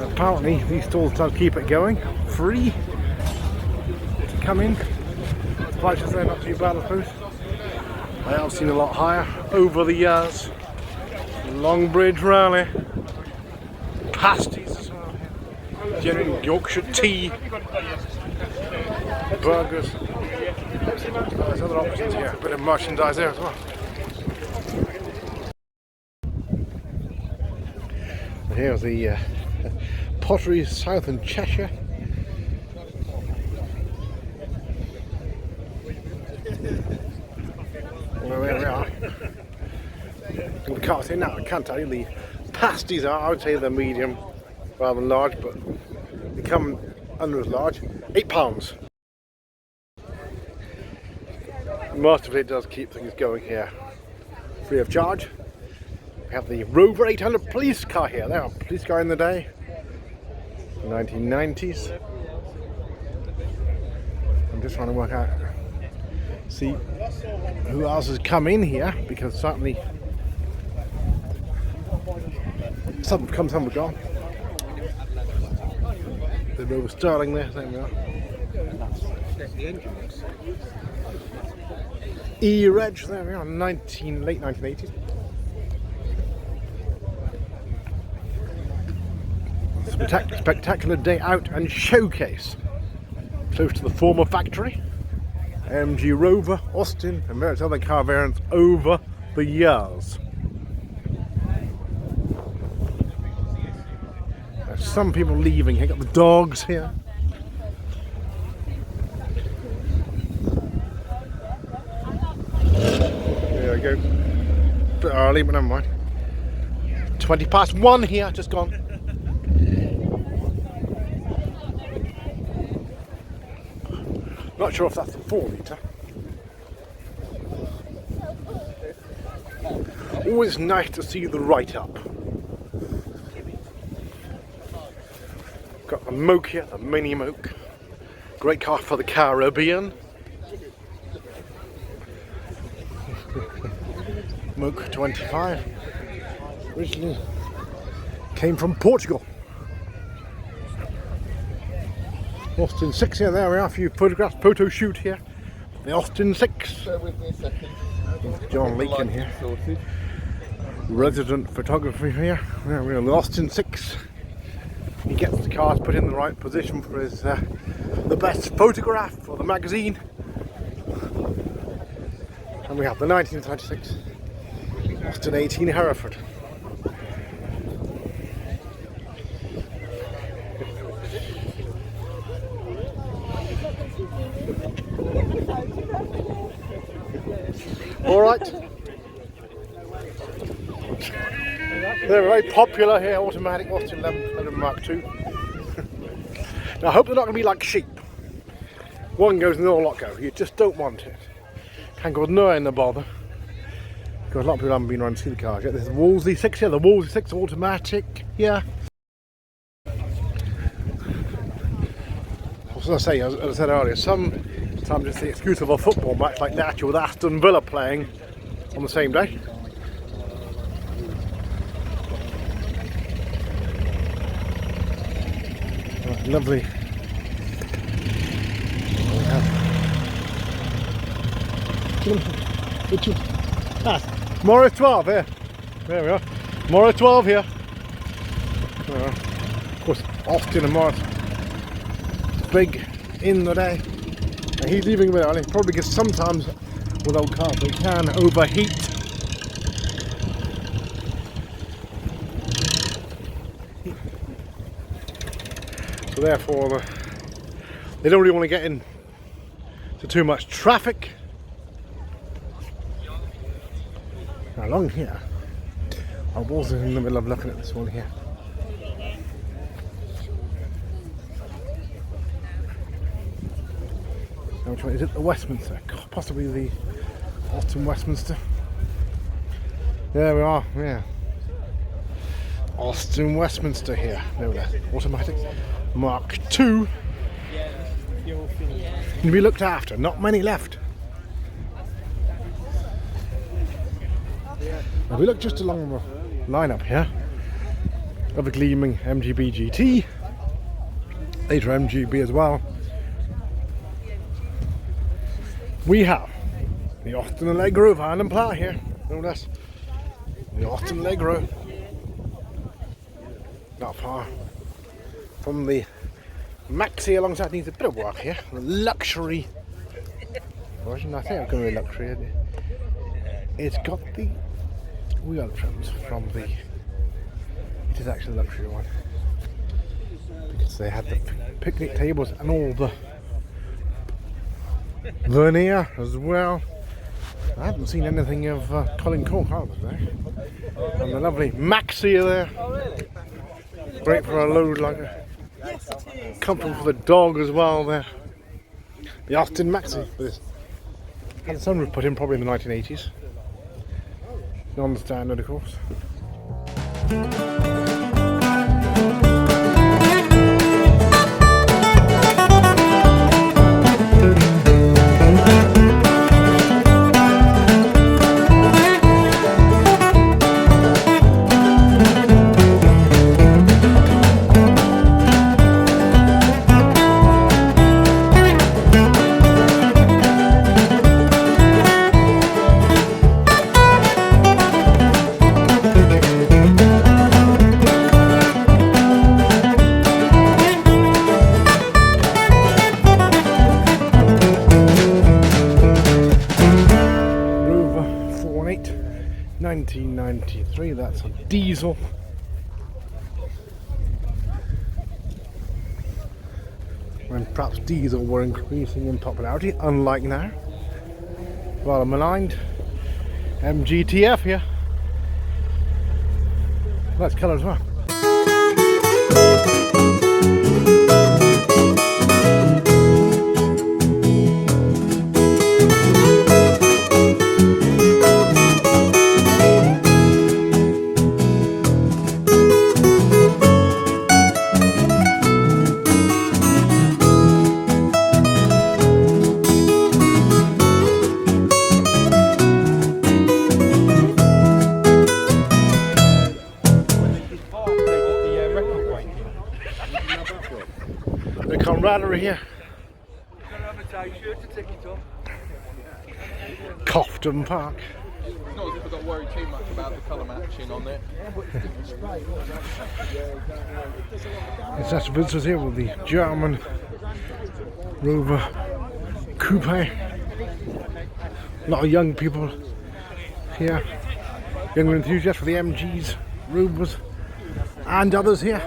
Apparently these stalls do keep it going, free to come in. The prices there not too bad, I suppose. I have seen a lot higher over the years. Longbridge rally, pasties as well, genuine Yorkshire tea, burgers. There's other options here, a bit of merchandise there as well. Here's the pottery south in Cheshire. Well, there we are. We can't say now, I can't tell you. The pasties are, I would say they're medium rather than large, but they come under as large. £8. Most of it does keep things going here free of charge. We have the Rover 800 police car here. There, a police car in the day, 1990s. I'm just trying to work out, see who else has come in here, because certainly some have come, some have gone. The Rover Sterling there we are. E-Reg, there we are, late 1980s. Spectacular day out and showcase close to the former factory. MG Rover, Austin and various other car variants over the years. There's some people leaving here, got the dogs here. There we go. A bit early, but never mind. 1:20 here, just gone. Not sure if that's a 4 litre. Always nice to see the write-up. Got the Moke here, the Mini Moke. Great car for the Caribbean. Moke 25. Originally came from Portugal. Austin 6 here, there we are, a few photographs, photo shoot here. The Austin 6. Bear with me a second. John Leakin here. Resident photography here. There we are, the Austin 6. He gets the cars put in the right position for his the best photograph for the magazine. And we have the 1936 Austin 18 Hereford. All right. They're very popular here, automatic Austin 11 Mark II. Now I hope they're not going to be like sheep. One goes and the other lot go. You just don't want it. Can't go nowhere in the bother. Because a lot of people haven't been around to see the cars yet. There's the Wolseley 6 here, the Wolseley 6 automatic here. As I say, as I said earlier, sometimes it's the excuse of a football match like Natcher with Aston Villa playing on the same day. Right, lovely. Morris 12 here. There we are. Morris 12 here. Of course, Austin and Morris big in the day. And he's leaving a bit early, probably because sometimes with old cars they can overheat. So therefore they don't really want to get into too much traffic. Now along here, I was in the middle of looking at this one here. Which one is it? The Westminster, possibly the Austin Westminster. There we are, yeah. Austin Westminster here. There we are. Automatic Mark II. Can be looked after. Not many left. If we look just along the line up here, Of a gleaming MGB GT, later MGB as well. We have the Austin Allegro van and plat here, no less. The Austin Allegro, not far from the Maxi alongside. Needs a bit of work here. The luxury version, I think I'm going to be luxury. It's got the wheel trims from the. It is actually a luxury one because they had the picnic tables and all the veneer as well. I haven't seen anything of Colin Cork either there. And the lovely Maxi there. Great for a load like a comfort for the dog as well there. The Austin Maxi. Had a sunroof put in probably in the 1980s. Non-standard of course. Rover 418, 1993, that's a diesel. When perhaps diesel were increasing in popularity, unlike now. Well, I'm maligned. MGTF here. Nice colour as well. The camaraderie here. Cofton Park. It's not as if I got worried too much about the colour matching on it. It's just visitors here with the German Rover Coupe. A lot of young people here, young enthusiasts for the MGs, Rovers, and others here.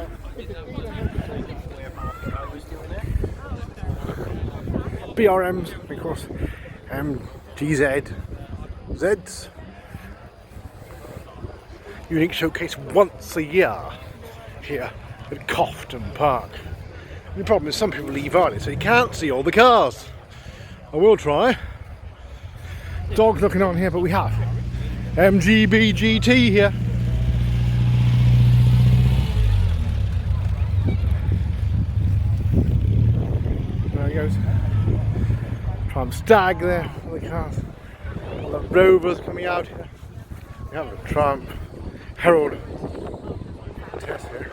BRMs, of course, GZ, Zs. Unique showcase once a year here at Cofton Park. The problem is some people leave early, so you can't see all the cars. I will try. Dog looking on here, but we have MGB GT here. There he goes. Trump Stag there, all the cars. All the Rovers coming out here. We have a Trump Herald test here.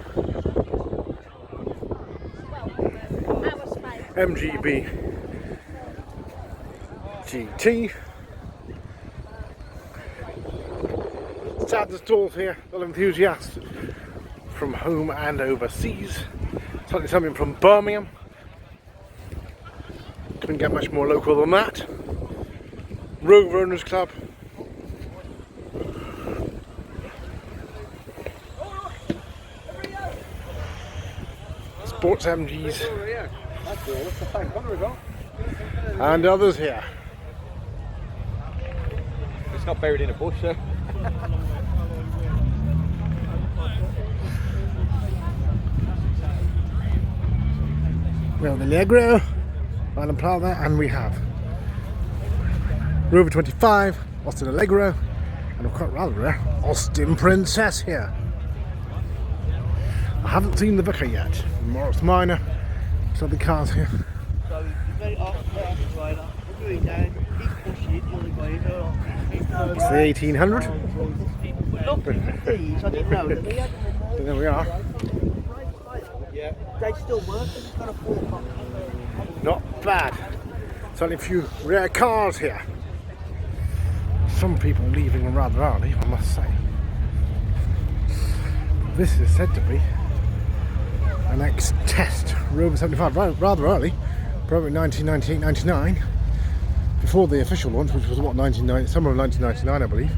MGB GT. Sadness stalls here, all enthusiasts from home and overseas. Something from Birmingham. Couldn't get much more local than that. Rover Owners Club. Sports MGs. And others here. It's not buried in a bush though. We have the Allegro, and plough there, and we have Rover 25, Austin Allegro, and of course, rather rare, Austin Princess here. I haven't seen the Vicar yet. Morris Minor, so the cars here. It's the 1800. looking for these, I didn't know that they had them in There we are. there. They still work, it's got a 4 o'clock. Not bad. There's only a few rare cars here. Some people leaving rather early, I must say. This is said to be an ex-test Rover 75, rather early, probably 1998-99, before the official launch, which was what, summer of 1999, I believe.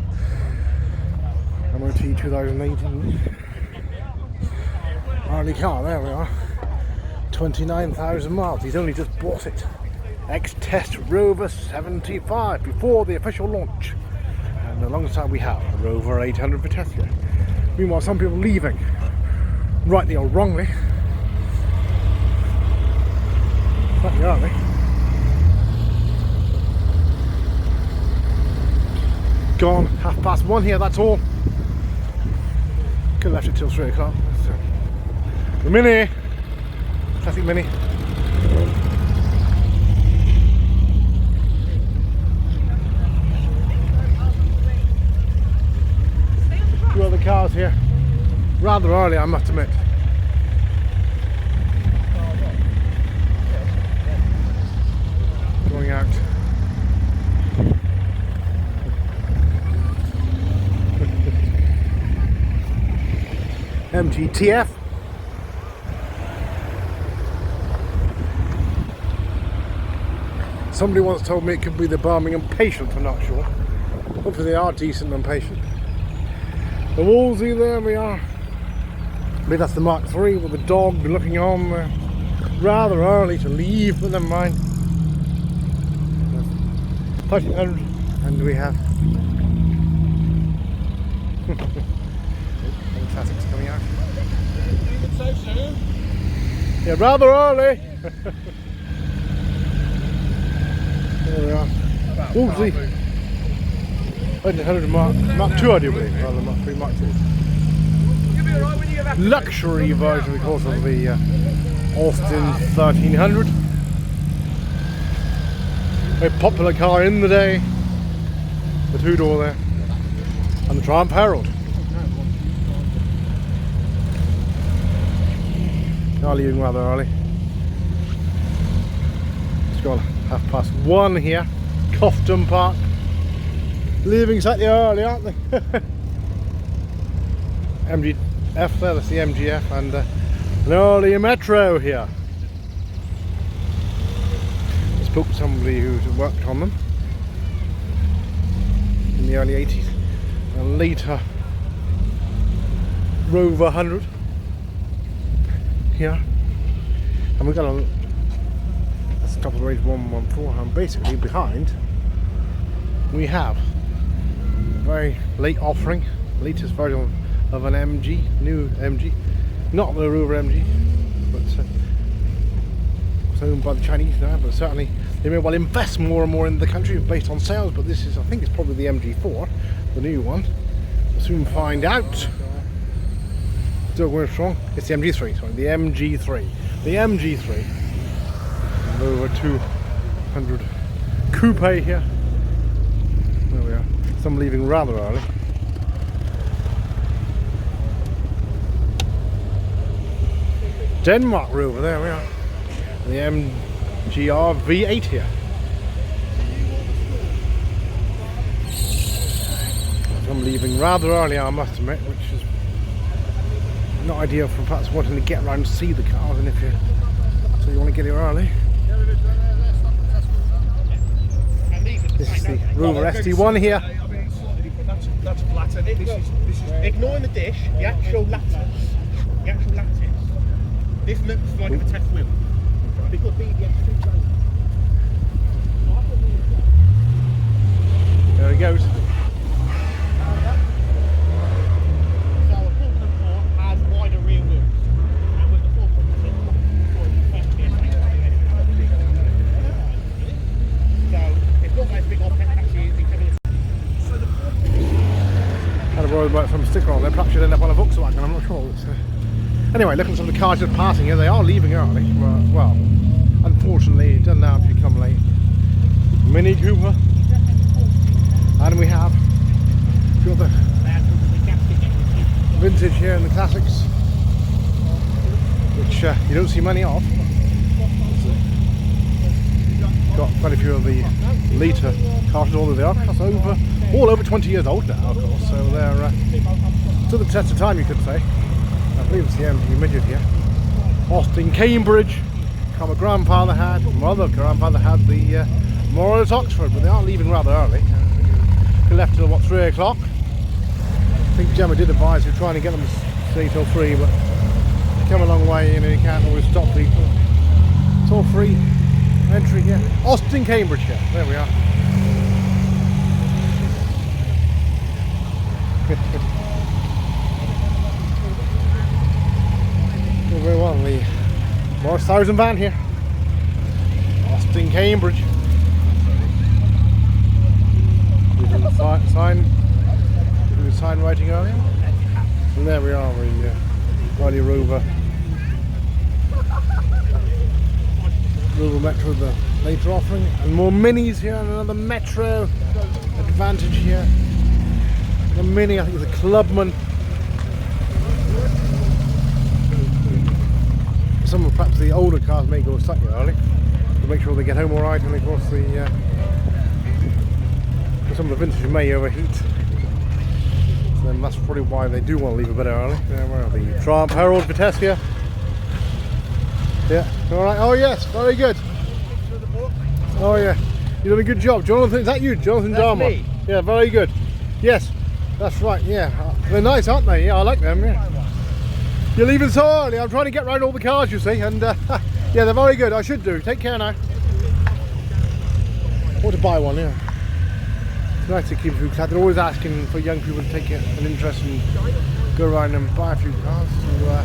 MOT 2018. Early car, there we are. 29,000 miles. He's only just bought it. Ex-test Rover 75 before the official launch. And alongside we have a Rover 800 Pt3. Meanwhile, some people leaving, rightly or wrongly. Slightly early. Gone, 1:30 here, that's all. Could have left it till 3 o'clock. So, the Mini, classic Mini. Two other cars here, rather early, I must admit. Going out. MGTF. Somebody once told me it could be the Birmingham Patient, I'm not sure. Hopefully they are decent and patient. The Wolsey, there we are. I believe that's the Mark III with the dog looking on. Rather early to leave, but never mind. 1300, and we have classics coming out. So soon. Yeah, rather early. There we are. Wolsey. 1300 Mark II, I do believe, rather than Mark III, Mark II. Luxury version, of course, of the Austin 1300. Very popular car in the day. The 2-door there. And the Triumph Herald. They are leaving rather early. It's gone 1:30 here. Cofton Park. Leaving slightly early, aren't they? MGF there, that's the MGF, and an early Metro here. I spoke to somebody who's worked on them in the early 80s, and later Rover 100 here. And we've got a top of the range 114, and basically behind we have a very late offering, latest version of an MG, new MG, not the Rover MG, but it's owned by the Chinese now, but certainly they may well invest more and more in the country based on sales. But this is, I think it's probably the MG4, the new one. We'll soon find out. Still going strong. It's the MG3, sorry, the MG3. The MG3. Rover 200 Coupe here. There we are. Some leaving rather early. Denmark Rover, there we are. The MGR V8 here. Some leaving rather early, I must admit, which is not ideal for perhaps wanting to get around to see the cars, and if you so you want to get here early. This is the Rover ST1 here. That's flat, and this is ignoring the dish, the actual lattice. This looks like a test wheel. Because There he goes. So a 4.4 has wider rear wheels, and with the 4.6, so it's not as big offset actually. Had a worry about some sticker on there, perhaps you'd end up on a Volkswagen, I'm not sure. Anyway, looking at some of the cars just passing here, they are leaving early. Well, unfortunately, it doesn't matter if you come late. Mini Cooper. And we have a few other vintage here in the classics, which you don't see many of. Got quite a few of the later cars, although they are all over 20 years old now, of course, so they're to the test of time, you could say. I believe it's the MG midget here. Austin Cambridge, my grandfather had, my other grandfather had the Morris Oxford, but they are leaving rather early. They left till what, 3 o'clock? I think Gemma did advise we're trying to get them to stay till 3, but they come a long way, you know, you can't always stop people. It's all free entry here. Austin Cambridge here, there we are. Oh, very well, the Morris 1000 van here. Austin Cambridge. Sign writing earlier. And there we are, the Riley Rover Metro, the later offering. And more minis here, and another Metro Advantage here. The Mini, I think it's a Clubman. Some of perhaps the older cars may go slightly early to make sure they get home alright, and of course some of the vintage may overheat. So then that's probably why they do want to leave a bit early. Where are the Triumph Herald Vitesse? Yeah, alright, oh yes, very good. Oh yeah, you done a good job. Jonathan, is that you, Jonathan Dharma? Me. Yeah, very good. Yes, that's right, yeah. They're nice, aren't they? Yeah, I like them, yeah. You're leaving so early, I'm trying to get round all the cars, you see, and yeah, they're very good, I should do. Take care now. I want to buy one, yeah. It's nice to keep a few cars. They're always asking for young people to take an interest and go around and buy a few cars to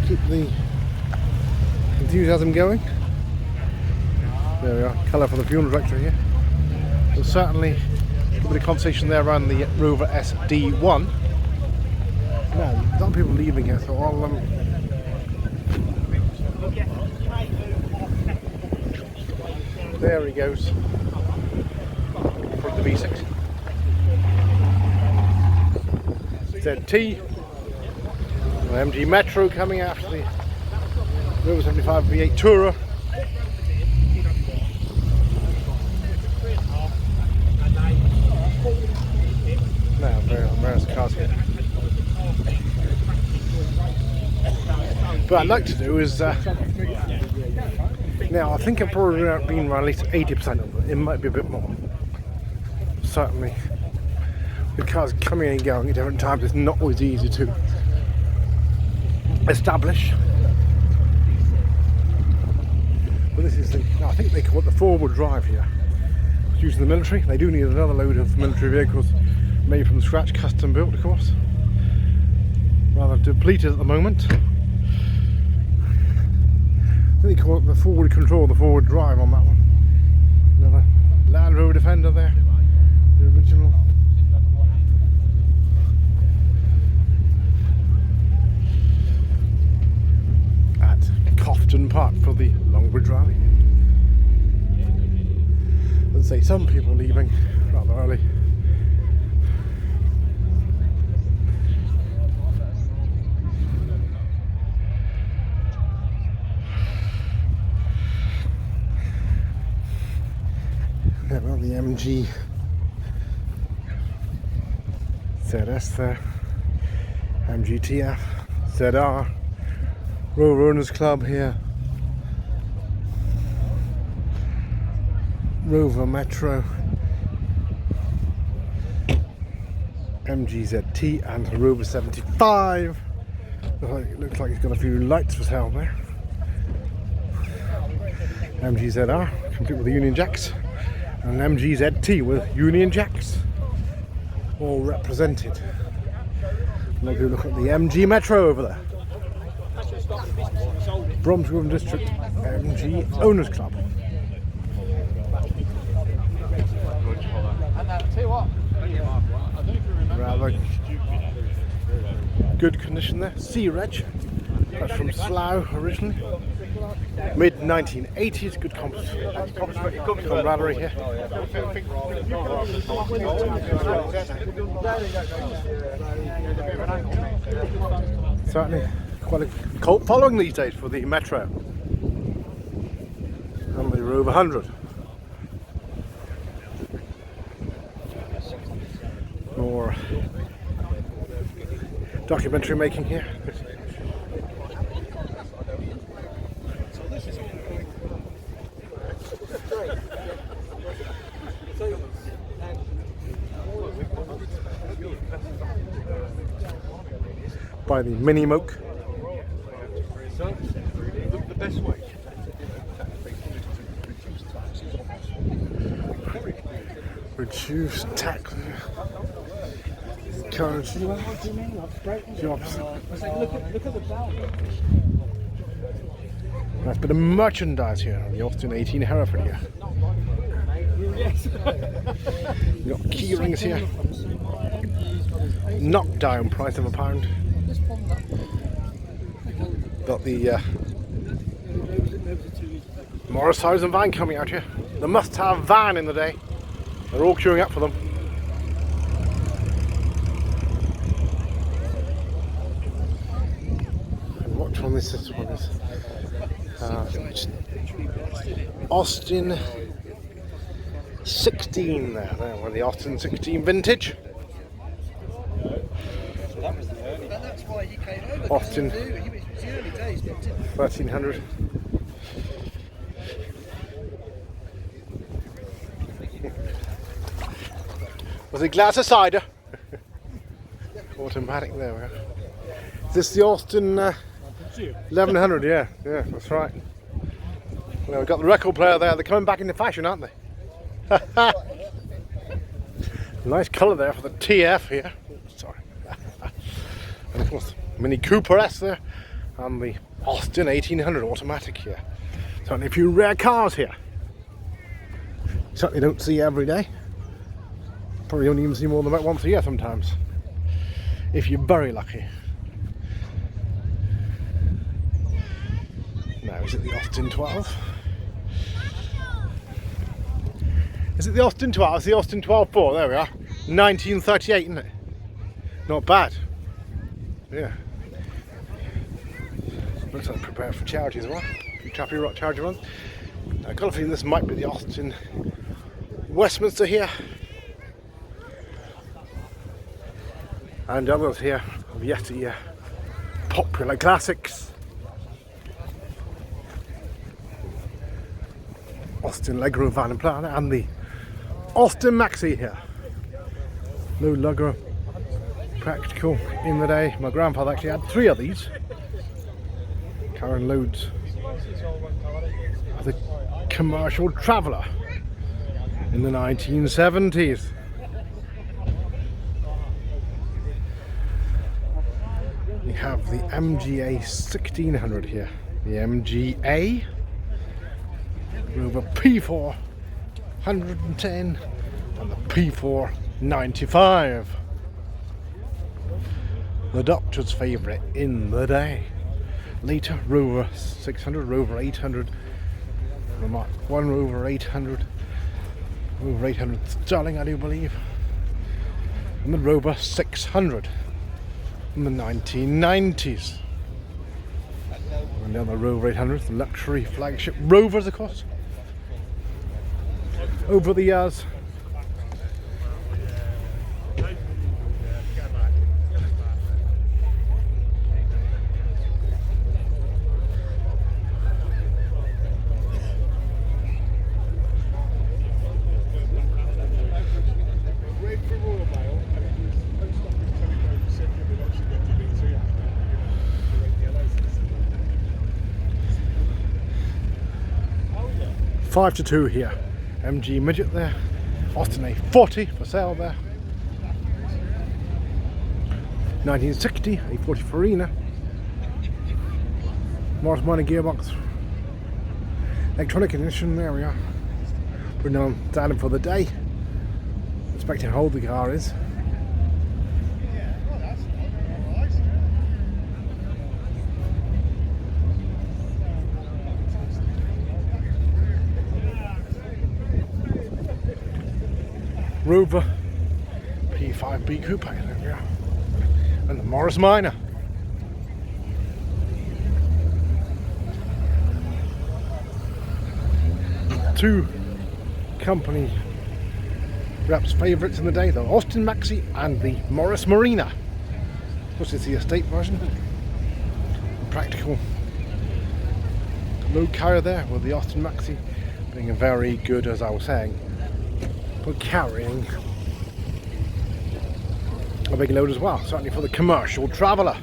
keep the enthusiasm going. There we are, colour for the funeral director here. There's certainly a bit of conversation there around the Rover SD1. Now, a lot of people leaving here, so I'll there he goes. For the V6. ZT. The MG Metro coming after the Rover 75 V8 Tourer. Now, there's the cars here. What I'd like to do is, now I think I've probably been around at least 80% of it. It might be a bit more. Certainly, with cars coming and going at different times, it's not always easy to establish. But this is the, I think they call it the forward drive here. It's used in the military. They do need another load of military vehicles made from scratch, custom built, of course. Rather depleted at the moment. I think they call it the forward control, the forward drive on that one. Another Land Rover Defender there, the original. At Cofton Park for the Longbridge rally. Let's say some people leaving rather early. Yeah, well, the MG ZS there, MG TF, ZR, Rover Owners Club here, Rover Metro, MG ZT and Rover 75. It looks like it's got a few lights for sale there. MG ZR, complete with the Union Jacks. And MG ZT with Union Jacks, all represented. Maybe look at the MG Metro over there. Bromsgrove District MG Owners Club. Rather good condition there. C-Reg. That's from Slough originally. Mid 1980s, good camaraderie here. Certainly quite a cult following these days for the Metro and the Rover 100. More documentary making here. By the Mini Moke. The best way Reduce tax. Currency jobs. Look at the belt. Nice bit of merchandise here on the Austin 18 Hereford here. You've got key rings here. Knockdown price of £1. Got the Morris House and van coming out here. The must-have van in the day. They're all queuing up for them. And what one this one is? Austin 16 there. There, we're the Austin 16 vintage. That's why you came over. Austin 1300. Was it glass of cider? Automatic, there we go. Is this the Austin 1100? Yeah, that's right. Well, we've got the record player there. They're coming back into fashion, aren't they? Nice colour there for the TF here. Sorry. And of course, Mini Cooper S there. And the Austin 1800 automatic here. Certainly a few rare cars here. Certainly don't see every day. Probably only even see more than about once a year sometimes. If you're very lucky. Now, is it the Austin 12? Is it the Austin 12? It's the Austin 12.4, there we are. 1938, isn't it? Not bad. Yeah. Looks like prepared for charity as well. A few Chappie Rock charity runs. I've got a feeling this might be the Austin Westminster here. And others here of yesteryear. Popular classics. Austin Legro Van and Planet and the Austin Maxi here. Load lugger, practical in the day. My grandfather actually had 3 of these. Carrying loads of the commercial traveller in the 1970s. We have the MGA 1600 here. The MGA Rover P4 110 and the P4 95. The doctor's favourite in the day. Later Rover 600, Rover 800, the Mark 1 Rover 800, Rover 800 Sterling I do believe, and the Rover 600 in the 1990s. And then the Rover 800, the luxury flagship Rovers of course. Over the years. Five to 2 here. MG Midget there. Austin A40 for sale there. 1960 A40 Farina. Morris Minor gearbox. Electronic ignition, there we are. Putting on standing for the day. Inspecting how old the car is. Rover P5B Coupe, there we are. and the Morris Minor. Two company reps favourites in the day, the Austin Maxi and the Morris Marina. This is the estate version. Practical load carrier there, with the Austin Maxi being very good, as I was saying, for carrying a big load as well, certainly for the commercial traveller.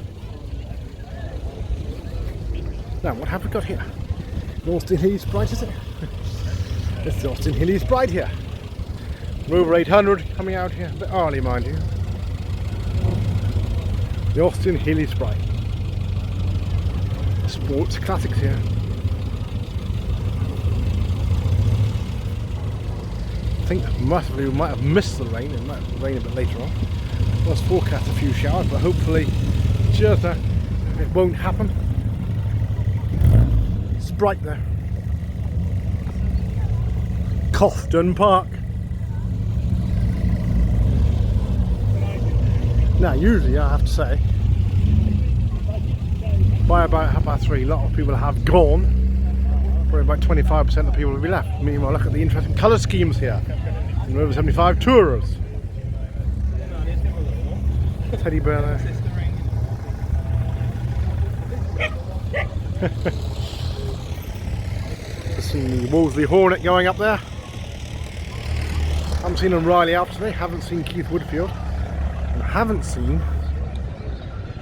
Now, what have we got here? The Austin Healy's Bride, is it? It's the Austin Healy's Bride here. Rover 800 coming out here, a bit early, mind you. The Austin Healy's Bride. Sports classics here. I think we might have missed the rain. It might rain a bit later on. It was forecast a few showers, but hopefully just it won't happen. It's bright there. Cofton Park. Now, usually I have to say, by about 3:30, a lot of people have gone. Probably about 25% of people will be left. Meanwhile, look at the interesting colour schemes here. In Rover 75 Tourers. Teddy bear there. Just seen the Wolseley Hornet going up there. Haven't seen O'Reilly Alps today. Haven't seen Keith Woodfield. And haven't seen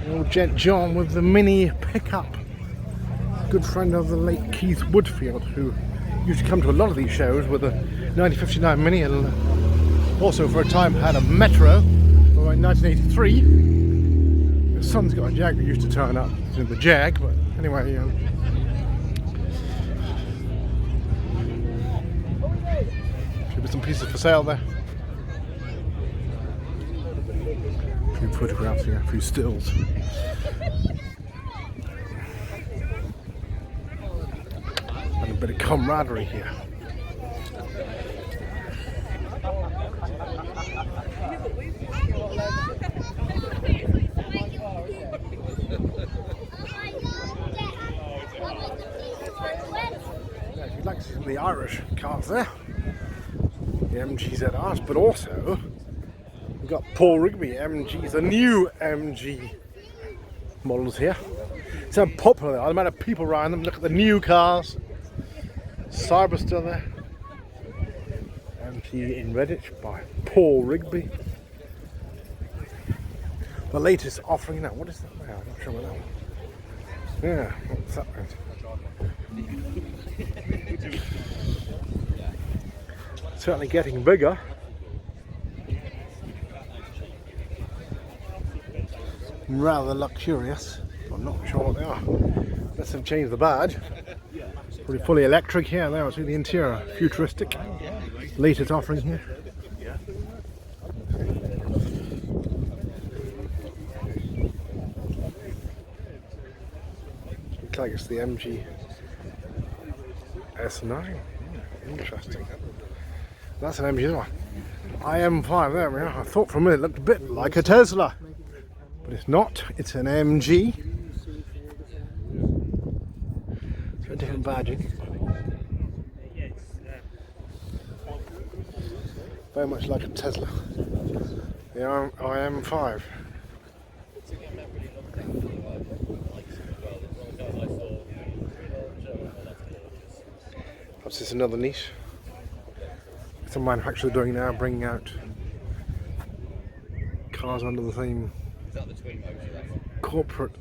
the old gent John with the mini pickup. Good friend of the late Keith Woodfield, who used to come to a lot of these shows with a 1959 Mini, and also for a time had a Metro in 1983. His son's got a Jag that used to turn up in the Jag, but anyway, few bits and pieces for sale there. A few photographs here, a few stills. And a bit of camaraderie here. If you'd like to see some of the Irish cars there, the MGZRs, but also we've got Paul Rigby MGs, the new MG models here. It's so popular, the amount of people around them. Look at the new cars. Cyber still there. MG in Redditch by Paul Rigby. The latest offering now. What is that? I'm not sure what that one. Yeah, what's that meant? Certainly getting bigger. Rather luxurious. I'm not sure what they are. Let's have changed the badge. Pretty fully electric here. There, see the interior, futuristic. Latest offering here. Looks like it's the MG S9. Interesting. That's an MG one. IM5, there we are. I thought for a minute it looked a bit like a Tesla, but it's not. It's an MG. It's got different badging. Very much like a Tesla. The IM5. Perhaps it's another niche. Some manufacturers are doing now, bringing out cars under the same corporate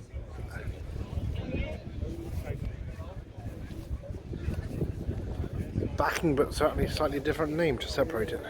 backing, but certainly a slightly different name to separate it.